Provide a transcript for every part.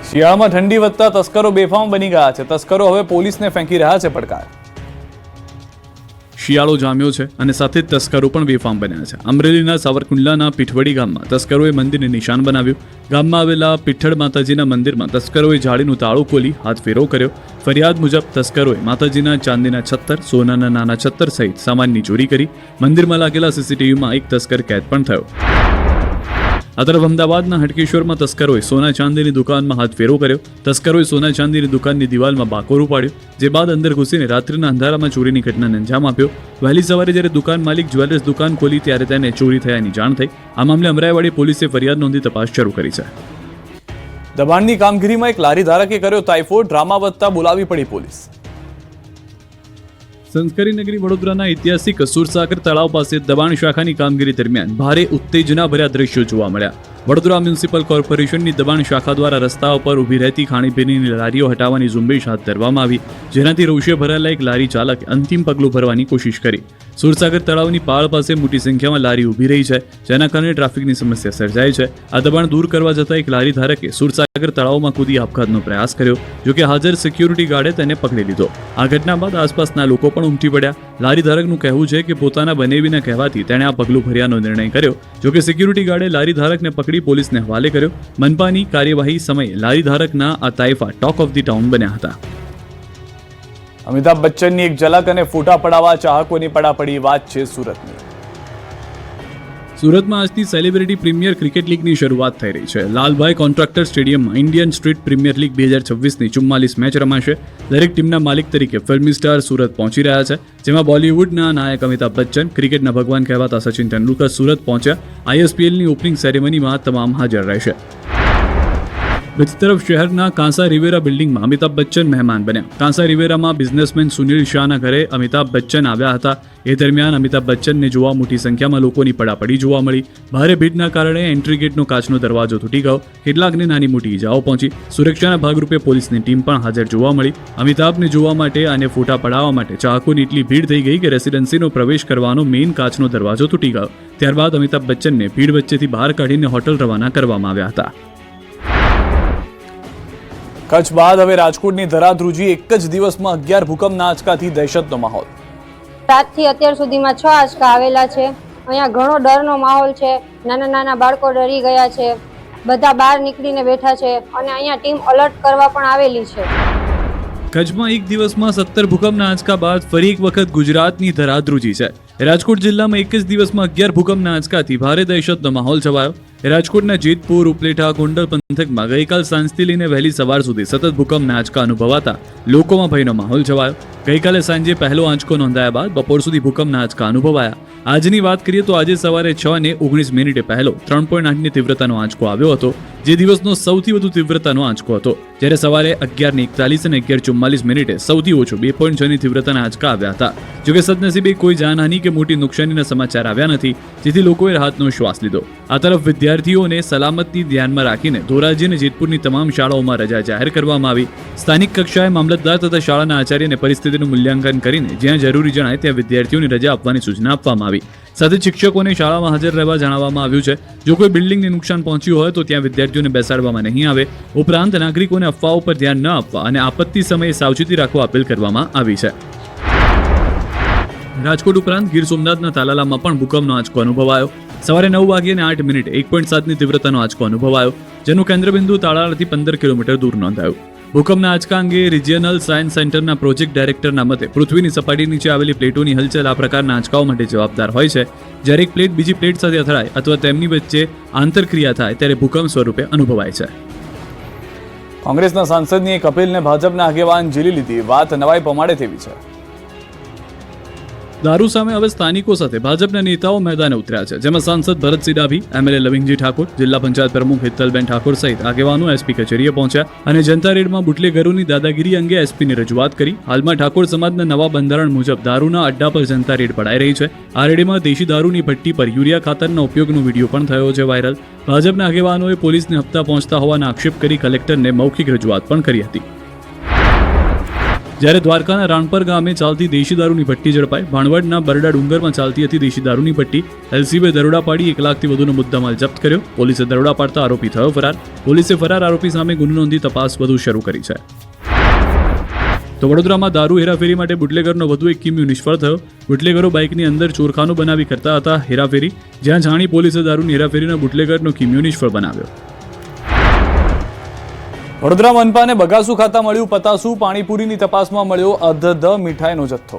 શિયાળામાં ઠંડી વધતા તસ્કરો બેફામ બની ગયા છે. તસ્કરો હવે પોલીસને ફેંકી રહ્યા છે પડકાર. શિયાળો જામ્યો છે અને સાથે જ તસ્કરો પણ બેફામ બન્યા છે. અમરેલીના સાવરકુંડલાના પીઠવડી ગામમાં તસ્કરોએ મંદિરને નિશાન બનાવ્યું. ગામમાં આવેલા પીઠળ માતાજીના મંદિરમાં તસ્કરોએ જાળીનું તાળું ખોલી હાથફેરો કર્યો. ફરિયાદ મુજબ તસ્કરોએ માતાજીના ચાંદીના છત્તર, સોનાના નાના છત્તર સહિત સામાનની ચોરી કરી. મંદિરમાં લાગેલા સીસીટીવીમાં એક તસ્કર કેદ પણ થયો. આ તરફ અમદાવાદના હટકેશ્વરમાં તસ્કરોએ સોના ચાંદીની દુકાનમાં હાથફેરો કર્યો. તસ્કરોએ સોના ચાંદીની દુકાનની દિવાલમાં બાકોરું પાડ્યું, જે બાદ અંદર ઘૂસીને રાત્રિના અંધારામાં ચોરીની ઘટનાને અંજામ આપ્યો. વહેલી સવારે જ્યારે દુકાન માલિક જ્વેલર્સ દુકાન ખોલી ત્યારે તેને ચોરી થયાની જાણ થઈ. આ મામલે અમરાઈવાડી પોલીસે ફરિયાદ નોંધી તપાસ શરૂ કરી છે. દબાણની કામગીરીમાં એક લારી ધારકે કર્યો તાઇફોઇડ. ડ્રામા વધતા બોલાવી પડી પોલીસ. સંસ્કારી નગરી વડોદરાના ઐતિહાસિક સુરસાગર તળાવ પાસે દબાણ શાખાની કામગીરી દરમિયાન ભારે ઉત્તેજનાભર્યા દ્રશ્યો જોવા મળ્યા. વડોદરા મ્યુનિસિપલ કોર્પોરેશનની દબાણ શાખા દ્વારા રસ્તા ઉપર ઊભી રહેતી ખાણીપીણીની લારીઓ હટાવવાની ઝુંબેશ હાથ ધરવામાં આવી, જેનાથી રોષે ભરાયેલા એક લારી ચાલકે અંતિમ પગલું ભરવાની કોશિશ કરી. સુરસાગર તળાવની પાળ પાસે મોટી સંખ્યામાં લારી ઊભી રહી છે, જેના કારણે ટ્રાફિકની સમસ્યા સર્જાય છે. આ દબાણ દૂર કરવા જતાં એક લારી ધારકે સુરસાગર તળાવમાં કૂદી આપઘાતનો પ્રયાસ કર્યો, જોકે હાજર સિક્યુરિટી ગાર્ડે તેને પકડી લીધો. આ ઘટના બાદ આસપાસના લોકો પણ ઉમટી પડ્યા. લારી ધારકનું કહેવું છે કે પોતાના બનેવીના કહેવાથી તેણે આ પગલું ભર્યાનો નિર્ણય કર્યો, જોકે સિક્યુરિટી ગાર્ડે લારી ધારકને પકડી પોલીસને હવાલે કર્યો. મનપાની કાર્યવાહી સમયે લારી ધારકના આ તાઇફા ટોક ઓફ ધી ટાઉન બન્યા હતા. અમિતાભ બચ્ચનની એક ઝલક અને ફોટા પડાવવા ચાહકોની પડાપડી. વાત છે સુરતની. સુરતમાં આજથી સેલિબ્રિટી પ્રીમિયર ક્રિકેટ લીગની શરૂઆત થઈ રહી છે. લાલભાઈ કોન્ટ્રાક્ટર સ્ટેડિયમમાં ઇન્ડિયન સ્ટ્રીટ પ્રીમિયર લીગ 2026ની 44 મેચ રમાશે. દરેક ટીમના માલિક તરીકે ફિલ્મી સ્ટાર સુરત પહોંચી રહ્યા છે, જેમાં બોલિવૂડના નાયક અમિતાભ બચ્ચન, ક્રિકેટના ભગવાન કહેવાતા સચિન તેંડુલકર સુરત પહોંચ્યા. ISPLની ઓપનિંગ સેરેમનીમાં તમામ હાજર રહેશે. બીજી તરફ શહેરના કાંસા રિવેરા બિલ્ડિંગમાં અમિતાભ બચ્ચન મહેમાન બન્યા. કાંસા રિવેરામાં બિઝનેસમેન સુનિલ શાહના ઘરે અમિતાભ બચ્ચન આવ્યા હતા. એ દરમિયાન અમિતાભ બચ્ચનને જોવા મોટી સંખ્યામાં લોકોની પડાપડી જોવા મળી. ભારે ભીડના કારણે એન્ટ્રી ગેટનો કાચનો દરવાજો તૂટી ગયો. કેટલાકને નાની મોટી ઈજાઓ પહોંચી. સુરક્ષાના ભાગરૂપે પોલીસની ટીમ પણ હાજર જોવા મળી. અમિતાભને જોવા માટે અને ફોટા પડાવવા માટે ચાહકોની એટલી ભીડ થઈ ગઈ કે રેસિડેન્સીનો પ્રવેશ કરવાનો મેઇન કાચનો દરવાજો તૂટી ગયો. ત્યારબાદ અમિતાભ બચ્ચનને ભીડ વચ્ચેથી બહાર કાઢીને હોટલ રવાના કરવામાં આવ્યા હતા. કચ્છ બાદ હવે રાજકોટની ધરા ધ્રુજી. એક જ દિવસમાં 11 ભૂકંપના આંચકાથી દહેશતનો માહોલ. રાતથી અત્યાર સુધીમાં 6 આંચકા આવેલા છે. અહીંયા ઘણો ડરનો માહોલ છે. નાના નાના બાળકો ડરી ગયા છે. બધા બહાર નીકળીને બેઠા છે અને અહીંયા ટીમ અલર્ટ કરવા પણ આવેલી છે. કચ્છમાં એક દિવસમાં 17 ભૂકંપના આંચકા બાદ ફરી એક વખત ગુજરાતની ધરા ધ્રુજી છે. રાજકોટ જિલ્લામાં એક જ દિવસમાં 11 ભૂકંપના આંચકાથી ભારે દહેશતનો માહોલ છવાયો. રાજકોટના જેતપુર, ઉપલેટા, ગોંડલ પંથકમાં ગઈકાલ સાંજથી લઈને વહેલી સવાર સુધી સતત ભૂકંપના આંચકા અનુભવાતા લોકોમાં ભયનો માહોલ છવાયો. ગઈકાલે સાંજે પહેલો આંચકો નોંધાયા બાદ બપોર સુધી ભૂકંપના આંચકા અનુભવાયા. આજની વાત કરીએ તો આજે સવારે 6:19 પહેલો 3.8ની તીવ્રતાનો આંચકો આવ્યો હતો, જે દિવસનો સૌથી વધુ તીવ્રતાનો આંચકો હતો. જ્યારે સવારે 11:41 અને 11:44 સૌથી ઓછો 2.6ની તીવ્રતાના આંચકા આવ્યા હતા. જોકે સદનસીબે કોઈ જાનહાની કે મોટી નુકસાનીના સમાચાર આવ્યા નથી, જેથી લોકોએ રાહતનો શ્વાસ લીધો. આ તરફ વિદ્યાર્થીઓને સલામતી ધ્યાનમાં રાખીને ધોરાજી અને જેતપુરની તમામ શાળાઓમાં રજા જાહેર કરવામાં આવી. સ્થાનિક કક્ષાએ મામલતદાર તથા શાળાના આચાર્યને પરિસ્થિતિનું મૂલ્યાંકન કરીને જ્યાં જરૂરી જણાય ત્યાં વિદ્યાર્થીઓને રજા આપવાની સૂચના આપવામાં આવી. સાથે શિક્ષકોને શાળામાં હાજર રહેવા જણાવવામાં આવ્યું છે. જો કોઈ બિલ્ડિંગને નુકસાન પહોંચ્યું હોય તો ત્યાં વિદ્યાર્થીઓને બેસાડવામાં નહીં આવે. ઉપરાંત નાગરિકોને અફવાઓ પર ધ્યાન ન આપવા અને આપત્તિ સમયે સાવચેતી રાખવા અપીલ કરવામાં આવી છે. રાજકોટ ઉપરાંત ગીર સોમનાથના તાલાલામાં પણ ભૂકંપનો આંચકો અનુભવાયો. સવારે 9:08 1.7ની તીવ્રતાનો આંચકો અનુભવાયો, જેનું કેન્દ્રબિંદુ તાલાલાથી 15 કિલોમીટર દૂર નોંધાયું. ભૂકંપના આંચકા અંગે રિજિયનલ સાયન્સ સેન્ટરના પ્રોજેક્ટ ડાયરેક્ટરના મતે પૃથ્વીની સપાટી નીચે આવેલી પ્લેટોની હલચલ આ પ્રકારના આંચકાઓ માટે જવાબદાર હોય છે. જ્યારે એક પ્લેટ બીજી પ્લેટ સાથે અથડાય અથવા તેમની વચ્ચે આંતરક્રિયા થાય ત્યારે ભૂકંપ સ્વરૂપે અનુભવાય છે. કોંગ્રેસના સાંસદની એક અપીલને ભાજપના આગેવાન ઝીલી લીધી. વાત નવાઈ પમાડે તેવી છે. દારૂ સામે હવે સ્થાનિકો સાથે ભાજપના નેતાઓ મેદાને ઉતર્યા છે, જેમાં સાંસદ ભરતસિંહ ડાભી, MLA લવિંગજી ઠાકોર, જિલ્લા પંચાયત પ્રમુખ હિતલબેન ઠાકોર સહિત આગેવાનો SP કચેરીએ પહોંચ્યા અને જનતા રેડમાં બુટલેગરોની દાદાગીરી અંગે SPની રજૂઆત કરી. હાલમાં ઠાકોર સમાજના નવા બંધારણ મુજબ દારૂના અડ્ડા પર જનતા રેડ પડાઈ રહી છે. આ રેડમાં દેશી દારૂની ભટ્ટી પર યુરિયા ખાતરના ઉપયોગનો વિડીયો પણ થયો છે વાયરલ. ભાજપના આગેવાનોએ પોલીસને હપ્તા પહોંચતા હોવાના આક્ષેપ કરી કલેક્ટરને મૌખિક રજૂઆત પણ કરી હતી. જ્યારે દ્વારકાના રાણપર ગામે ચાલતી દેશી દારૂની ભટ્ટી ઝડપાઈ. ભાણવડના બરડા ડુંગરમાં ચાલતી હતી દેશી દારૂની ભટ્ટી. એલસીબીએ દરોડા પાડી 1 લાખથી વધુનો મુદ્દામાલ જપ્ત કર્યો. પોલીસે દરોડા પાડતા આરોપી થયો ફરાર. પોલીસે ફરાર આરોપી સામે ગુનો નોંધી તપાસ વધુ શરૂ કરી છે. તો વડોદરામાં દારૂ હેરાફેરી માટે બુટલેગરનો વધુ એક કિમિયો નિષ્ફળ થયો. બુટલેગરો બાઇકની અંદર ચોરખાનું બનાવી કરતા હતા હેરાફેરી. જ્યાં જાણી પોલીસે દારૂની હેરાફેરીના બુટલેગરનો કિમિયો નિષ્ફળ બનાવ્યો. વડોદરા મનપાને બગાસુ ખાતા મળ્યું પતાસું. પાણીપુરીની તપાસમાં મળ્યો અધધ મીઠાઈનો જથ્થો.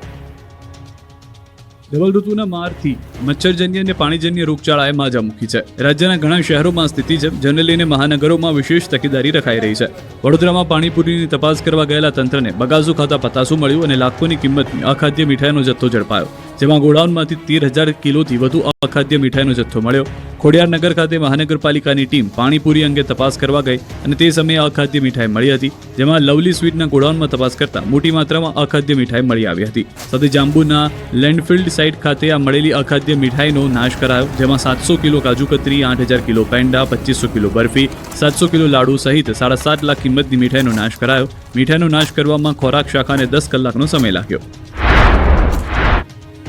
ડબલ ઋતુના મારથી મચ્છરજન્ય અને પાણીજન્ય રોગચાળાએ માજા મૂકી છે. રાજ્યના ઘણા શહેરોમાં સ્થિતિ છે, જેને લઈને મહાનગરોમાં વિશેષ તકેદારી રખાઈ રહી છે. વડોદરામાં પાણીપુરીની તપાસ કરવા ગયેલા તંત્રને બગાસુ ખાતા પતાસું મળ્યું અને લાખોની કિંમતની અખાદ્ય મીઠાઈનો જથ્થો ઝડપાયો. જેમાં ગોડાઉનમાંથી 13,000 કિલોથી વધુ અખાદ્ય મીઠાઈનો જથ્થો મળ્યો. ખોડિયારનગર ખાતે મહાનગરપાલિકાની ટીમ પાણીપુરી અંગે તપાસ કરવા ગઈ અને તે સમયે અખાદ્ય મીઠાઈ મળી હતી. જેમાં લવલી સ્વીટના ગોડાઉનમાં તપાસ કરતા મોટી માત્રામાં અખાદ્ય મીઠાઈ મળી આવી હતી. સાથે જાંબુના લેન્ડફિલ્ડ સાઇટ ખાતે આ મળેલી અખાદ્ય મીઠાઈનો નાશ કરાયો. જેમાં 700 kilo kaju katli, 8,000 kilo peda, 2500 kilo barfi, 700 kilo laddu સહિત 7.5 લાખ કિંમતની મીઠાઈનો નાશ કરાયો. મીઠાઈનો નાશ કરવામાં ખોરાક શાખાને 10 કલાકનો સમય લાગ્યો.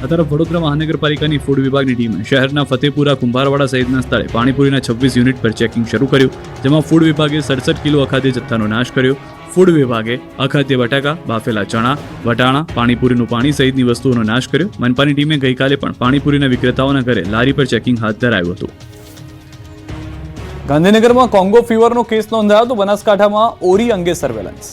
આ તરફ વડોદરા મહાનગરપાલિકાની ફૂડ વિભાગની ટીમે શહેરના ફતેપુરા, કુંભારવાડા સહિતના સ્થળે પાણીપુરીના 26 યુનિટ પર ચેકિંગ શરૂ કર્યું. જેમાં ફૂડ વિભાગે 67 કિલો અખાદ્ય જથ્થાનો નાશ કર્યો. ફૂડ વિભાગે અખાદ્ય બટાકા, બાફેલા ચણા, વટાણા, પાણીપુરીનું પાણી સહિતની વસ્તુઓનો નાશ કર્યો. મનપાની ટીમે ગઈકાલે પણ પાણીપુરીના વિક્રેતાઓના ઘરે લારી પર ચેકિંગ હાથ ધરાયું હતું. ગાંધીનગરમાં કોંગો ફીવરનો કેસ નોંધાયો તો બનાસકાંઠામાં ઓરી અંગે સર્વેલન્સ.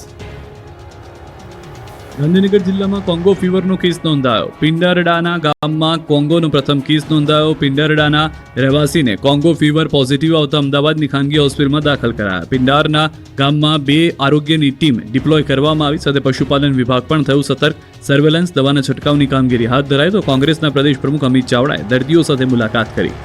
ગાંધીનગર જિલ્લામાં કોંગો ફીવરનો કેસ નોંધાયો. પિંડારડાના ગામમાં કોંગોનો પ્રથમ કેસ નોંધાયો. પિંડારડાના રહેવાસીને કોંગો ફીવર પોઝિટિવ આવતા અમદાવાદની ખાનગી હોસ્પિટલમાં દાખલ કરાયા. પિંડારના ગામમાં 2 આરોગ્યની ટીમ ડિપ્લોય કરવામાં આવી. સાથે પશુપાલન વિભાગ પણ થયું સતર્ક. સર્વેલન્સ, દવાના છંટકાવની કામગીરી હાથ ધરાઈ. તો કોંગ્રેસના પ્રદેશ પ્રમુખ અમિત ચાવડાએ દર્દીઓ સાથે મુલાકાત કરી.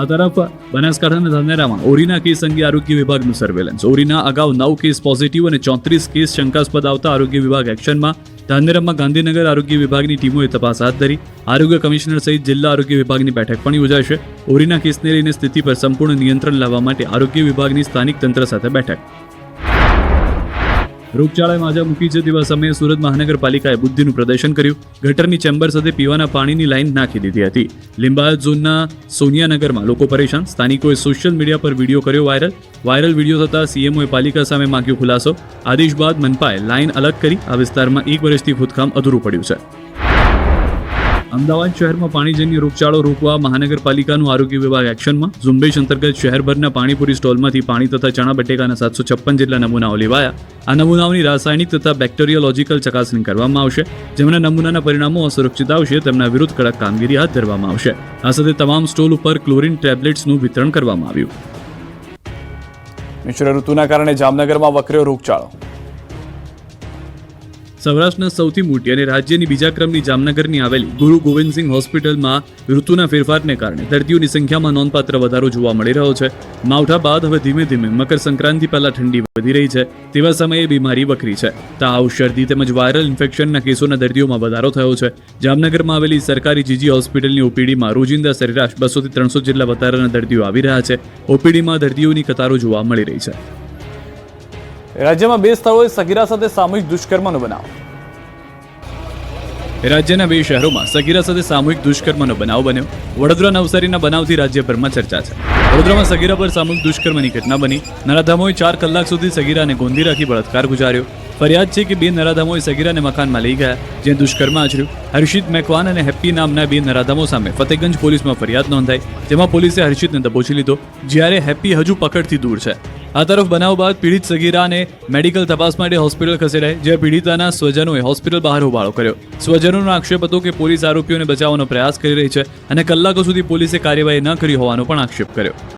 આ તરફ બનાસકાંઠાના ધાનેરામાં ઓરીના કેસ અંગે આરોગ્ય વિભાગનું સર્વેલન્સ. ઓરીના અગાઉ 9 કેસ પોઝિટિવ અને 34 કેસ શંકાસ્પદ આવતા આરોગ્ય વિભાગ એક્શનમાં. ધાનેરામાં ગાંધીનગર આરોગ્ય વિભાગની ટીમોએ તપાસ હાથ ધરી. આરોગ્ય કમિશનર સહિત જિલ્લા આરોગ્ય વિભાગની બેઠક પણ યોજાશે. ઓરીના કેસને લઈને સ્થિતિ પર સંપૂર્ણ નિયંત્રણ લાવવા માટે આરોગ્ય વિભાગની સ્થાનિક તંત્ર સાથે બેઠક. રોગચાળાએ માજા મૂકી છે તેવા સમયે સુરત મહાનગરપાલિકાએ બુદ્ધિનું પ્રદર્શન કર્યું. ગટરની ચેમ્બર સાથે પીવાના પાણીની લાઈન નાખી દીધી હતી. લિંબાયત ઝોનના સોનિયાનગરમાં લોકો પરેશાન. સ્થાનિકોએ સોશિયલ મીડિયા પર વિડીયો કર્યો વાયરલ વિડીયો થતાં સીએમઓએ પાલિકા સામે માંગ્યો ખુલાસો. આદેશ બાદ મનપાએ લાઈન અલગ કરી. આ વિસ્તારમાં 1 વર્ષથી ખોદકામ અધૂરું પડ્યું છે. અમદાવાદ શહેરમાં પાણીજન્ય રોગચાળો રોકવા મહાનગરપાલિકાનું આરોગ્ય વિભાગ એક્શનમાં. ઝુંબેશ અંતર્ગત શહેરભરના પાણીપુરી સ્ટોલમાંથી પાણી તથા ચણા બટેકાના 756 જેટલા નમૂનાઓ લેવાયા. આ નમૂનાઓની રાસાયણિક તથા બેક્ટેરિયોલોજીકલ ચકાસણી કરવામાં આવશે. જેમના નમૂનાના પરિણામો અસુરક્ષિત આવશે તેમના વિરુદ્ધ કડક કામગીરી હાથ ધરવામાં આવશે. આ સાથે તમામ સ્ટોલ ઉપર ક્લોરીન ટેબ્લેટ્સનું વિતરણ કરવામાં આવ્યું. મિશ્ર ઋતુના કારણે જામનગરમાં વકર્યો રોગચાળો. સૌરાષ્ટ્રના સૌથી મોટી અને રાજ્યની બીજા ક્રમની જામનગરની આવેલી ગુરુ ગોવિંદસિંહ હોસ્પિટલમાં ઋતુના ફેરફારને કારણે દર્દીઓની સંખ્યામાં નોંધપાત્ર વધારો જોવા મળી રહ્યો છે. માવઠા બાદ હવે ધીમે ધીમે મકર સંક્રાંતિ પહેલા ઠંડી વધી રહી છે. તેવા સમયે બીમારી વકરી છે. તાવ, શરદી તેમજ વાયરલ ઇન્ફેક્શનના કેસોના દર્દીઓમાં વધારો થયો છે. જામનગરમાં આવેલી સરકારી જીજી હોસ્પિટલની ઓપીડીમાં રોજિંદા સરેરાશ 200 થી 300 જેટલા વધારાના દર્દીઓ આવી રહ્યા છે. ઓપીડીમાં દર્દીઓની કતારો જોવા મળી રહી છે. રાજ્યમાં 2 સ્થળોએ સગીરા સાથે સામૂહિક દુષ્કર્મનો બનાવ. રાજ્યના 2 શહેરોમાં સગીરા સાથે સામૂહિક દુષ્કર્મનો બનાવ બન્યો. વડોદરા નવસારીના બનાવથી રાજ્યભરમાં ચર્ચા છે. વડોદરામાં સગીરા પર સામૂહિક દુષ્કર્મની ઘટના બની. નરાધામોએ 4 કલાક સુધી સગીરાને ગોંધી રાખી બળાત્કાર ગુજાર્યો. ફરિયાદ છે કે 2 નરાધામોએ સગીરાને મકાનમાં લઈ ગયા, જ્યાં દુષ્કર્મ આચર્યું. હર્ષિત મેકવાન અને હેપ્પી નામના 2 નરાધામો સામે ફતેગંજ પોલીસમાં ફરિયાદ નોંધાઈ, જેમાં પોલીસે હર્ષિતને દબોચી લીધો, જ્યારે હેપ્પી હજુ પકડથી દૂર છે. આ તરફ બનાવ બાદ પીડિત સગીરાને મેડિકલ તપાસ માટે હોસ્પિટલ ખસેડાઈ, જ્યાં પીડિતાના સ્વજનોએ હોસ્પિટલ બહાર હોબાળો કર્યો. સ્વજનોનો આક્ષેપ હતો કે પોલીસ આરોપીઓને બચાવવાનો પ્રયાસ કરી રહી છે અને કલાકો સુધી પોલીસે કાર્યવાહી ન કરી હોવાનો પણ આક્ષેપ કર્યો.